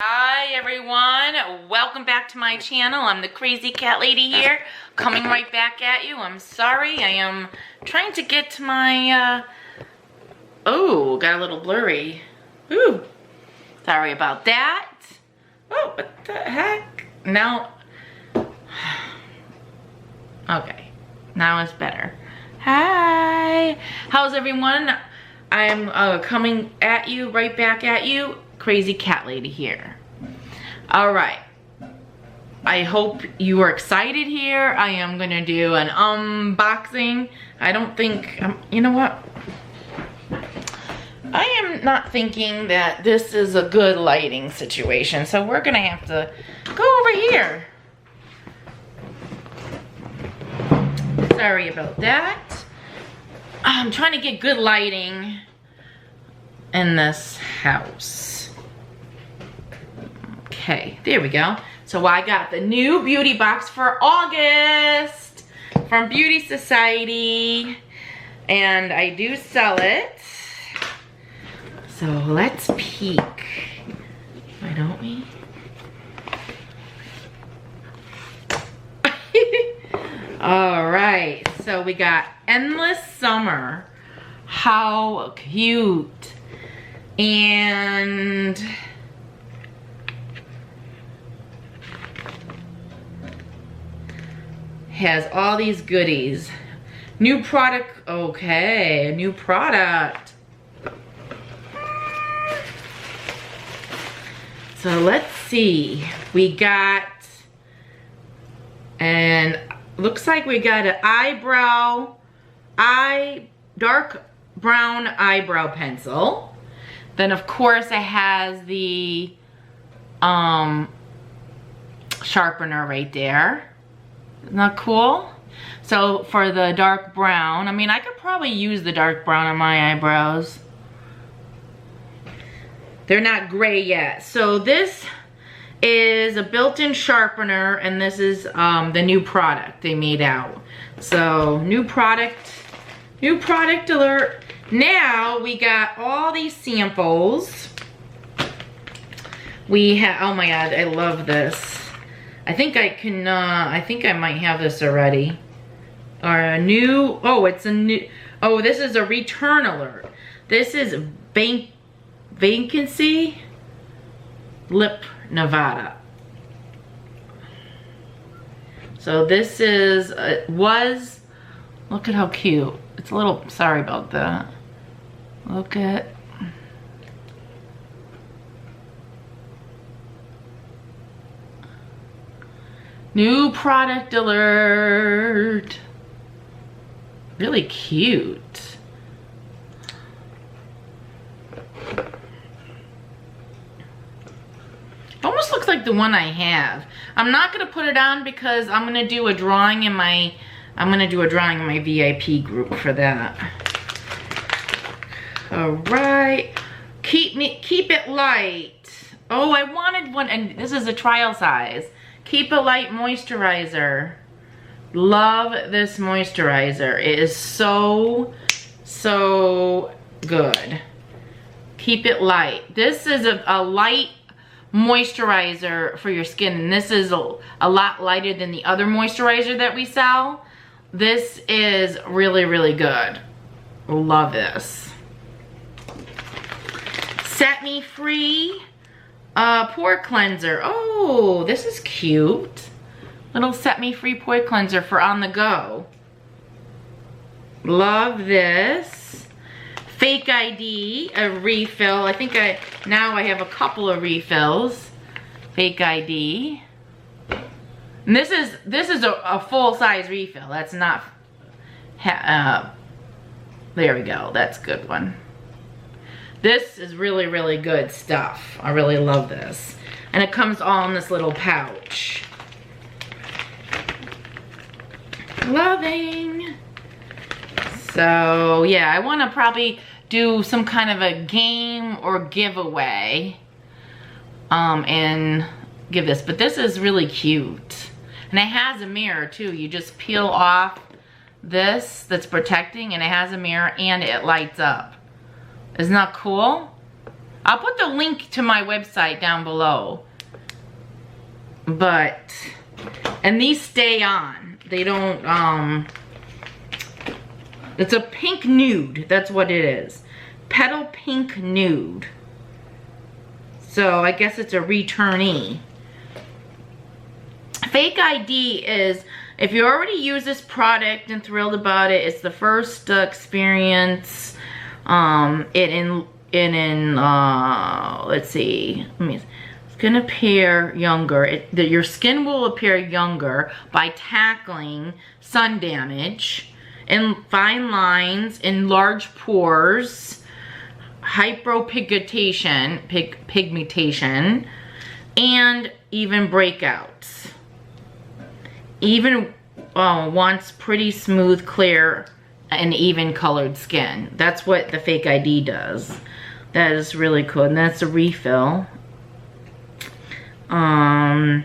Hi everyone, welcome back to my channel. I'm the Crazy Cat Lady here, coming right back at you. I'm sorry, I am trying to get to my, oh, got a little blurry. Ooh, sorry about that. Oh, what the heck? Now, okay, now it's better. Hi, how's everyone? I'm coming at you, right back at you. Crazy Cat Lady here. All right, I hope you are excited here. I am gonna do an unboxing. I don't think, you know what? I am not thinking that this is a good lighting situation, so we're gonna have to go over here. Sorry about that. I'm trying to get good lighting in this house. Okay, there we go. So I got the new beauty box for August from Beauty Society, and I do sell it. So let's peek. Why don't we? All right, so we got Endless Summer. How cute. And has all these goodies. New product, okay, a new product. So let's see, we got, and looks like we got an dark brown eyebrow pencil. Then of course it has the sharpener right there. Isn't that cool? So for the dark brown, I mean, I could probably use the dark brown on my eyebrows. They're not gray yet. So this is a built-in sharpener, and this is the new product they made out. So new product alert. Now we got all these samples. We have, oh my God, I love this. I think I can, I think I might have this already. Or a new, oh, it's a new, oh, this is a return alert. This is Vacancy Lip Nevada. So this is, look at how cute. It's a little, sorry about that. Look at, new product alert. Really cute. Almost looks like the one I have. I'm not gonna put it on because I'm gonna do a drawing in my VIP group for that. All right, keep it light. Oh, I wanted one, and this is a trial size. Keep It Light moisturizer. Love this moisturizer. It is so good. Keep It Light. This is a light moisturizer for your skin, and this is a lot lighter than the other moisturizer that we sell. This is really good. Love this. Set Me Free pore cleanser. Oh, this is cute. Little Set Me Free pore cleanser for on the go. Love this. Fake ID, a refill. I think now I have a couple of refills. Fake ID. And this is a full size refill. That's not, there we go. That's a good one. This is really good stuff. I really love this. And it comes all in this little pouch. Loving. So yeah, I want to probably do some kind of a game or giveaway and give this. But this is really cute. And it has a mirror too. You just peel off this that's protecting, and it has a mirror and it lights up. Isn't that cool? I'll put the link to my website down below. But, and these stay on. They don't, it's a pink nude. That's what it is. Petal pink nude. So I guess it's a returnee. Fake ID is, if you already use this product and thrilled about it, it's the first experience. Let's see. It's gonna appear younger. Your skin will appear younger by tackling sun damage and fine lines, enlarged pores, pigmentation, and even breakouts. Even wants pretty smooth, clear, and even colored skin. That's what the Fake ID does. That is really cool. And that's a refill. Trial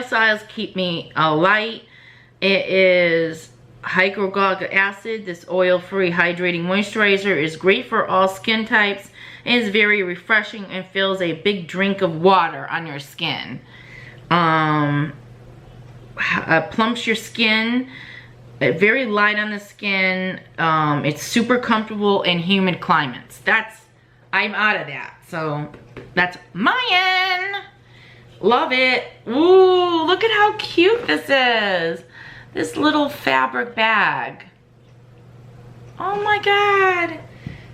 size Keep Me Light. It is hyaluronic acid. This oil-free hydrating moisturizer is great for all skin types. It is very refreshing and fills a big drink of water on your skin. Plumps your skin. Very light on the skin. It's super comfortable in humid climates. I'm out of that. So that's mine. Love it. Ooh, look at how cute this is. This little fabric bag. Oh my God.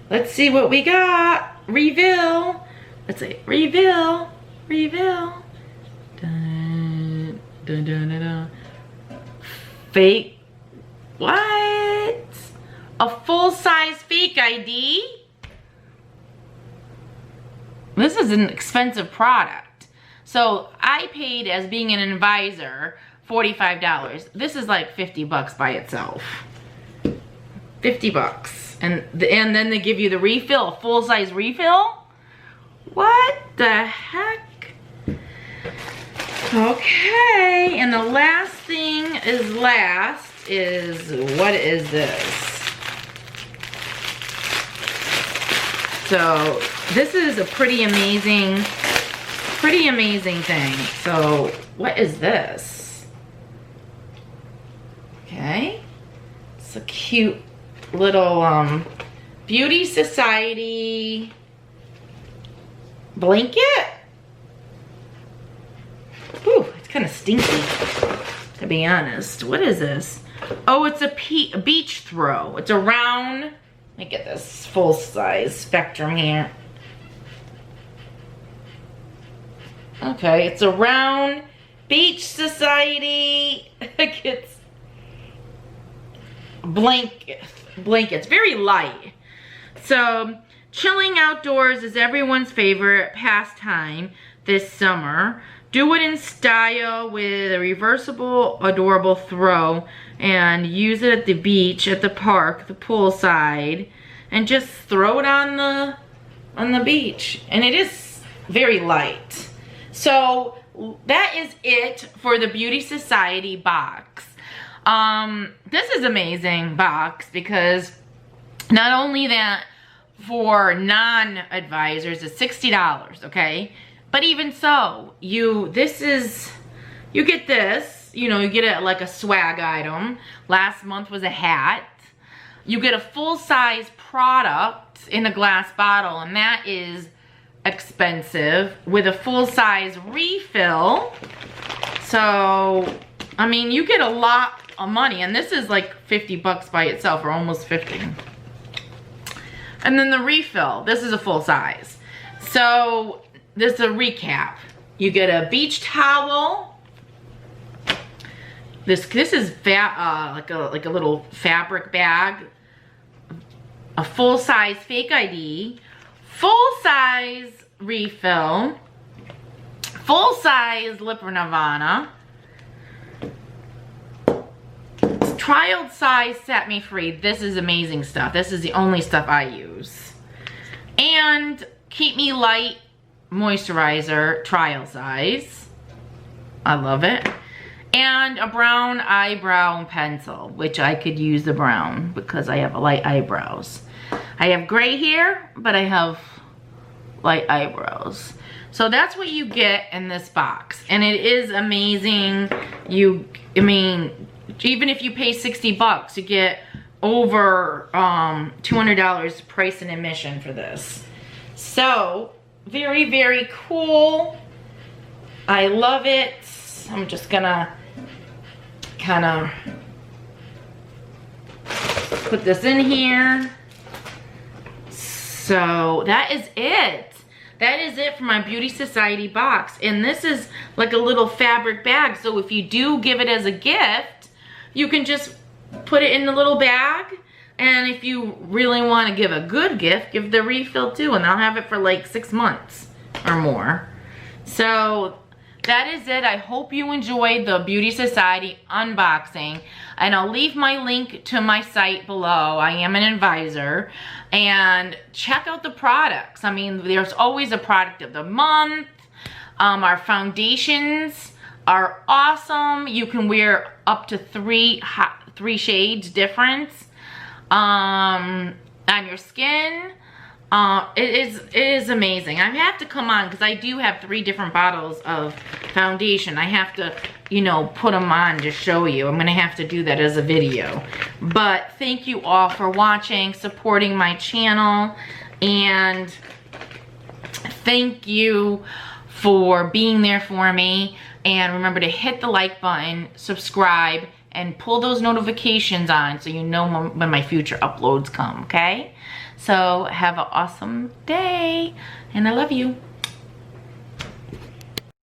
Let's see what we got. Reveal. Let's see. Reveal. Reveal. Dun, dun, dun, dun, dun. Fake. What? A full-size Fake ID? This is an expensive product. So I paid, as being an advisor, $45. This is like 50 bucks by itself. 50 bucks. And then they give you the refill, a full-size refill? What the heck? Okay, and the last thing is what is this? So this is a pretty amazing thing. So what is this? Okay, it's a cute little Beauty Society blanket. Ooh, it's kind of stinky, to be honest. What is this? Oh, it's a beach throw. It's a round, let me get this full size spectrum here. Okay, it's a round Beach Society. It's blankets, very light. So, chilling outdoors is everyone's favorite pastime this summer. Do it in style with a reversible, adorable throw and use it at the beach, at the park, the poolside, and just throw it on the beach. And it is very light. So that is it for the Beauty Society box. This is amazing box because not only that, for non-advisors it's $60, okay? But even so, you get this, you get it like a swag item. Last month was a hat. You get a full-size product in a glass bottle, and that is expensive, with a full-size refill. So, I mean, you get a lot of money, and this is like 50 bucks by itself, or almost 50. And then the refill, this is a full size. So, this is a recap. You get a beach towel. This is like a little fabric bag. A full-size Fake ID. Full-size refill. Full-size Lip Nirvana. Trial size Set Me Free. This is amazing stuff. This is the only stuff I use. And Keep Me Light moisturizer, trial size. I love it. And a brown eyebrow pencil, which I could use the brown because I have light eyebrows. I have gray hair, but I have light eyebrows. So that's what you get in this box. And it is amazing. I mean, even if you pay 60 bucks, you get over $200 price and admission for this. So, very, very cool. I love it. I'm just gonna kind of put this in here. So that is it. That is it for my Beauty Society box. And this is like a little fabric bag. So if you do give it as a gift, you can just put it in the little bag. And if you really want to give a good gift, give the refill too. And I'll have it for like 6 months or more. So that is it. I hope you enjoyed the Beauty Society unboxing. And I'll leave my link to my site below. I am an advisor. And check out the products. I mean, there's always a product of the month. Our foundations are awesome. You can wear up to three shades difference on your skin. It is amazing. I have to come on because I do have 3 different bottles of foundation. I have to, you know, put them on to show you. I'm gonna have to do that as a video. But thank you all for watching, supporting my channel, and thank you for being there for me. And remember to hit the like button, subscribe, and pull those notifications on so you know when my future uploads come, okay? So have an awesome day, and I love you.